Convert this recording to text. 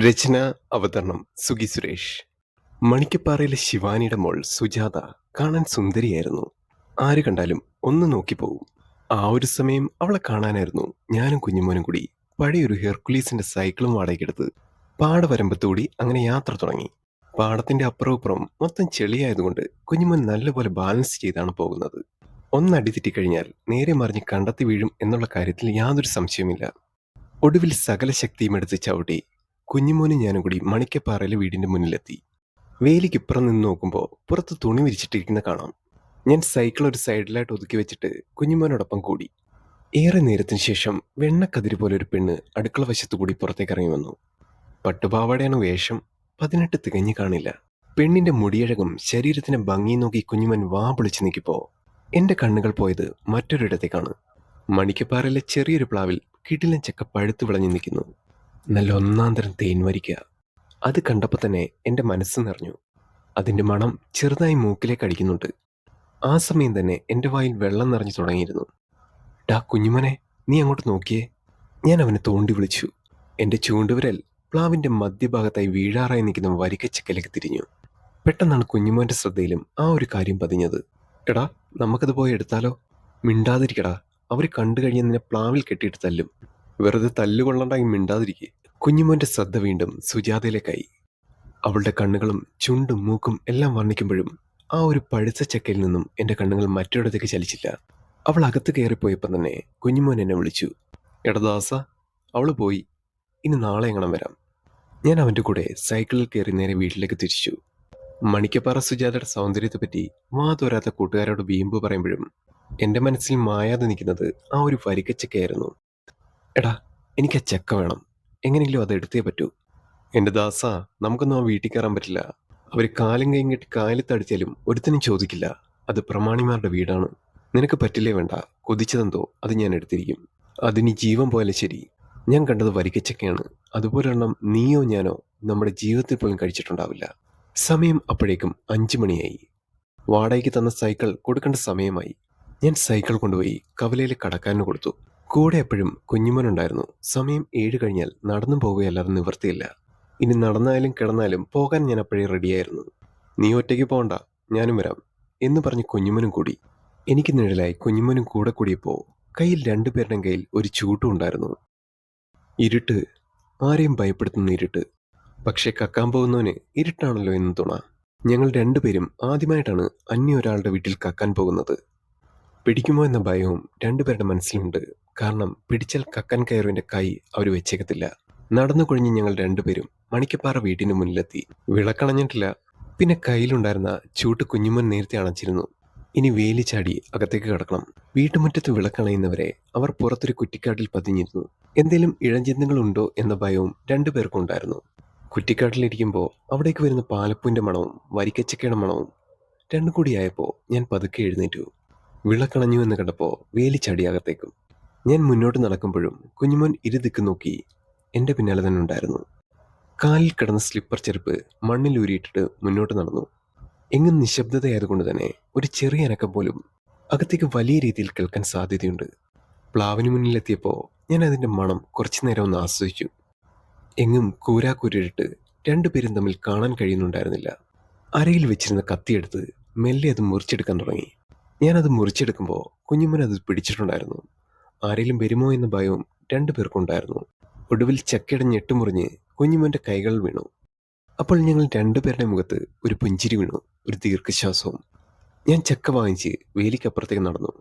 രചന അവതരണം സുഗി സുരേഷ്. മണിക്കപ്പാറയിലെ ശിവാനിയുടെ മോൾ സുജാത കാണാൻ സുന്ദരിയായിരുന്നു. ആര് കണ്ടാലും ഒന്ന് നോക്കിപ്പോവും. ആ ഒരു സമയം അവളെ കാണാനായിരുന്നു ഞാനും കുഞ്ഞുമോനും കൂടി പഴയൊരു ഹെർക്കുലീസിന്റെ സൈക്കിളും വാടകയ്ക്കെടുത്ത് പാടവരമ്പത്തൂടി അങ്ങനെ യാത്ര തുടങ്ങി. പാടത്തിന്റെ അപ്പുറവും മൊത്തം ചെളിയായതുകൊണ്ട് കുഞ്ഞുമോൻ നല്ലപോലെ ബാലൻസ് ചെയ്താണ് പോകുന്നത്. ഒന്നടി തെറ്റിക്കഴിഞ്ഞാൽ നേരെ മറിഞ്ഞ് കണ്ടെത്തി വീഴും എന്നുള്ള കാര്യത്തിൽ യാതൊരു സംശയവുമില്ല. ഒടുവിൽ സകല ശക്തിയും എടുത്ത് ചവിട്ടി കുഞ്ഞുമോനും ഞാനും കൂടി മണിക്കപ്പാറയിലെ വീടിന്റെ മുന്നിലെത്തി. വേലിക്കിപ്പുറം നിന്ന് നോക്കുമ്പോൾ പുറത്ത് തുണി വിരിച്ചിട്ടിരിക്കുന്ന കാണാം. ഞാൻ സൈക്കിൾ ഒരു സൈഡിലായിട്ട് ഒതുക്കി വെച്ചിട്ട് കുഞ്ഞുമോനോടൊപ്പം കൂടി. ഏറെ നേരത്തിന് ശേഷം വെണ്ണക്കതിര് പോലെ ഒരു പെണ്ണ് അടുക്കള വശത്തുകൂടി പുറത്തേക്ക് ഇറങ്ങി വന്നു. പട്ടുപാവാടയാണ് വേഷം. 18 തികഞ്ഞു കാണില്ല. പെണ്ണിന്റെ മുടിയഴകും ശരീരത്തിന്റെ ഭംഗിയും നോക്കി കുഞ്ഞുമോൻ വാ പൊളിച്ചു നിൽക്കിപ്പോ എന്റെ കണ്ണുകൾ പോയത് മറ്റൊരിടത്തേക്കാണ്. മണിക്കപ്പാറയിലെ ചെറിയൊരു പ്ലാവിൽ കിടിലൻ ചക്ക പഴുത്തു വിളഞ്ഞു നിൽക്കുന്നു. നല്ല ഒന്നാന്തരം തേൻ വരിക്കുക. അത് കണ്ടപ്പോൾ തന്നെ എൻ്റെ മനസ്സ് നിറഞ്ഞു. അതിൻ്റെ മണം ചെറുതായി മൂക്കിലേക്ക് അടിക്കുന്നുണ്ട്. ആ സമയം തന്നെ എൻ്റെ വായിൽ വെള്ളം നിറഞ്ഞു തുടങ്ങിയിരുന്നു. ഡാ കുഞ്ഞുമോനെ, നീ അങ്ങോട്ട് നോക്കിയേ. ഞാൻ അവനെ തോണ്ടി വിളിച്ചു. എൻ്റെ ചൂണ്ടുവിരൽ പ്ലാവിൻ്റെ മധ്യഭാഗത്തായി വീഴാറായി നിൽക്കുന്ന വരിക്കച്ചക്കലേക്ക് തിരിഞ്ഞു. പെട്ടെന്നാണ് കുഞ്ഞുമോൻ്റെ ശ്രദ്ധയിലും ആ ഒരു കാര്യം പതിഞ്ഞത്. എടാ, നമുക്കത് പോയി എടുത്താലോ? മിണ്ടാതിരിക്കടാ, അവർ കണ്ടു കഴിഞ്ഞാൽ നിന്നെ പ്ലാവിൽ കെട്ടിയിട്ട് തല്ലും. വെറുതെ തല്ലുകൊള്ളണ്ടായി മിണ്ടാതിരിക്കെ. കുഞ്ഞുമോന്റെ ശ്രദ്ധ വീണ്ടും സുജാതയിലേക്കായി. അവളുടെ കണ്ണുകളും ചുണ്ടും മൂക്കും എല്ലാം വർണ്ണിക്കുമ്പോഴും ആ ഒരു പഴുത്ത ചക്കയിൽ നിന്നും എൻ്റെ കണ്ണുകൾ മറ്റൊരിടത്തേക്ക് ചലിച്ചില്ല. അവൾ അകത്ത് കയറിപ്പോയപ്പം തന്നെ കുഞ്ഞുമോൻ എന്നെ വിളിച്ചു. എടാ ദാസ, അവള് പോയി. ഇനി നാളെ എങ്ങണം വരാം. ഞാൻ അവൻ്റെ കൂടെ സൈക്കിളിൽ കയറി നേരെ വീട്ടിലേക്ക് തിരിച്ചു. മണിക്കപ്പാറ സുജാതയുടെ സൗന്ദര്യത്തെപ്പറ്റി വാ തോരാത്ത കൂട്ടുകാരോട് വീമ്പ് പറയുമ്പോഴും എൻ്റെ മനസ്സിൽ മായാതെ നിൽക്കുന്നത് ആ ഒരു വരിക്കച്ചക്കയായിരുന്നു. എടാ, എനിക്ക് ആ ചക്ക വേണം. എങ്ങനെയെങ്കിലും അത് എടുത്തേ പറ്റൂ. എൻ്റെ ദാസ, നമുക്കൊന്നും ആ വീട്ടിൽ കയറാൻ പറ്റില്ല. അവർ കാലും കൈയും കെട്ടി കാലത്തടിച്ചാലും ഒരുത്തനും ചോദിക്കില്ല. അത് പ്രമാണിമാരുടെ വീടാണ്. നിനക്ക് പറ്റില്ലേ വേണ്ട. കൊതിച്ചതെന്തോ അത് ഞാൻ എടുത്തിരിക്കും. അതിനി ജീവൻ പോലെ ശരി. ഞാൻ കണ്ടത് വരിക്കച്ചക്കയാണ്. അതുപോലെ എണ്ണം നീയോ ഞാനോ നമ്മുടെ ജീവിതത്തിൽ പോലും കഴിച്ചിട്ടുണ്ടാവില്ല. സമയം അപ്പോഴേക്കും 5 മണിയായി. വാടകയ്ക്ക് തന്ന സൈക്കിൾ കൊടുക്കേണ്ട സമയമായി. ഞാൻ സൈക്കിൾ കൊണ്ടുപോയി കവലയിലെ കടക്കാരന് കൊടുത്തു. കൂടെ എപ്പോഴും കുഞ്ഞുമോനുണ്ടായിരുന്നു. സമയം 7 കഴിഞ്ഞാൽ നടന്നു പോവുകയല്ലാതെ നിവൃത്തിയില്ല. ഇനി നടന്നാലും കിടന്നാലും പോകാൻ ഞാൻ അപ്പോഴേ റെഡിയായിരുന്നു. നീ ഒറ്റയ്ക്ക് പോകണ്ട, ഞാനും വരാം എന്ന് പറഞ്ഞ് കുഞ്ഞുമോനും കൂടി. എനിക്ക് നിഴലായി കുഞ്ഞുമോനും കൂടെ കൂടിയപ്പോൾ കയ്യിൽ 2 പേരുടെയും കയ്യിൽ ഒരു ചൂട്ടും ഉണ്ടായിരുന്നു. ഇരുട്ട്, ആരെയും ഭയപ്പെടുത്തുന്ന ഇരുട്ട്. പക്ഷെ കക്കാൻ പോകുന്നവന് ഇരുട്ടാണല്ലോ എന്ന് തുണ. ഞങ്ങൾ 2 പേരും ആദ്യമായിട്ടാണ് അന്യ ഒരാളുടെ വീട്ടിൽ കക്കാൻ പോകുന്നത്. പിടിക്കുമോ എന്ന ഭയവും 2 പേരുടെ മനസ്സിലുണ്ട്. കാരണം പിടിച്ചാൽ കക്കാൻ കയറുവിന്റെ കൈ അവർ വെച്ചേക്കത്തില്ല. നടന്നു കുഴിഞ്ഞ് ഞങ്ങൾ 2 പേരും മണിക്കപ്പാറ വീട്ടിന് മുന്നിലെത്തി. വിളക്കണഞ്ഞിട്ടില്ല. പിന്നെ കയ്യിലുണ്ടായിരുന്ന ചൂട്ട് കുഞ്ഞുമോൻ നേരത്തെ അണച്ചിരുന്നു. ഇനി വേലി ചാടി അകത്തേക്ക് കിടക്കണം. വീട്ടുമുറ്റത്ത് വിളക്കണയുന്നവരെ അവർ പുറത്തൊരു കുറ്റിക്കാട്ടിൽ പതിഞ്ഞിരുന്നു. എന്തേലും ഇഴഞ്ചിന്തങ്ങളുണ്ടോ എന്ന ഭയവും 2 പേർക്കും ഉണ്ടായിരുന്നു. കുറ്റിക്കാട്ടിലിരിക്കുമ്പോൾ അവിടേക്ക് വരുന്ന പാലപ്പൂവിന്റെ മണവും വരിക്കച്ചക്കയുടെ മണവും രണ്ടും കൂടിയായപ്പോൾ ഞാൻ പതുക്കെ എഴുന്നേറ്റു. വിളക്കണഞ്ഞു എന്ന് കണ്ടപ്പോൾ വേലി ചാടി അകത്തേക്കും. ഞാൻ മുന്നോട്ട് നടക്കുമ്പോഴും കുഞ്ഞുമോൻ ഇരുദിക്ക് നോക്കി എൻ്റെ പിന്നാലെ തന്നെ ഉണ്ടായിരുന്നു. കാലിൽ കിടന്ന സ്ലിപ്പർ ചെരുപ്പ് മണ്ണിൽ ഊരിയിട്ടിട്ട് മുന്നോട്ട് നടന്നു. എങ്ങും നിശബ്ദതയായതുകൊണ്ട് തന്നെ ഒരു ചെറിയ അനക്കം പോലും അകത്തേക്ക് വലിയ രീതിയിൽ കേൾക്കാൻ സാധ്യതയുണ്ട്. പ്ലാവിന് മുന്നിലെത്തിയപ്പോൾ ഞാൻ അതിൻ്റെ മണം കുറച്ചു നേരം ഒന്ന് ആസ്വദിച്ചു. എങ്ങും കൂരാക്കൂരിട്ട് 2 പേരും തമ്മിൽ കാണാൻ കഴിയുന്നുണ്ടായിരുന്നില്ല. അരയിൽ വെച്ചിരുന്ന കത്തിയെടുത്ത് മെല്ലെ അത് മുറിച്ചെടുക്കാൻ തുടങ്ങി. ഞാനത് മുറിച്ചെടുക്കുമ്പോൾ കുഞ്ഞുമോൻ അത് പിടിച്ചിട്ടുണ്ടായിരുന്നു. ആരെങ്കിലും വരുമോ എന്ന ഭയവും 2 പേർക്കും ഉണ്ടായിരുന്നു. ഒടുവിൽ ചക്കയുടെ ഞെട്ടുമുറിഞ്ഞ് കുഞ്ഞുമോന്റെ കൈകൾ വീണു. അപ്പോൾ ഞങ്ങൾ 2 പേരുടെ മുഖത്ത് ഒരു പുഞ്ചിരി വീണു, ഒരു ദീർഘശ്വാസവും. ഞാൻ ചക്ക വാങ്ങിച്ച് വേലിക്കപ്പുറത്തേക്ക് നടന്നു.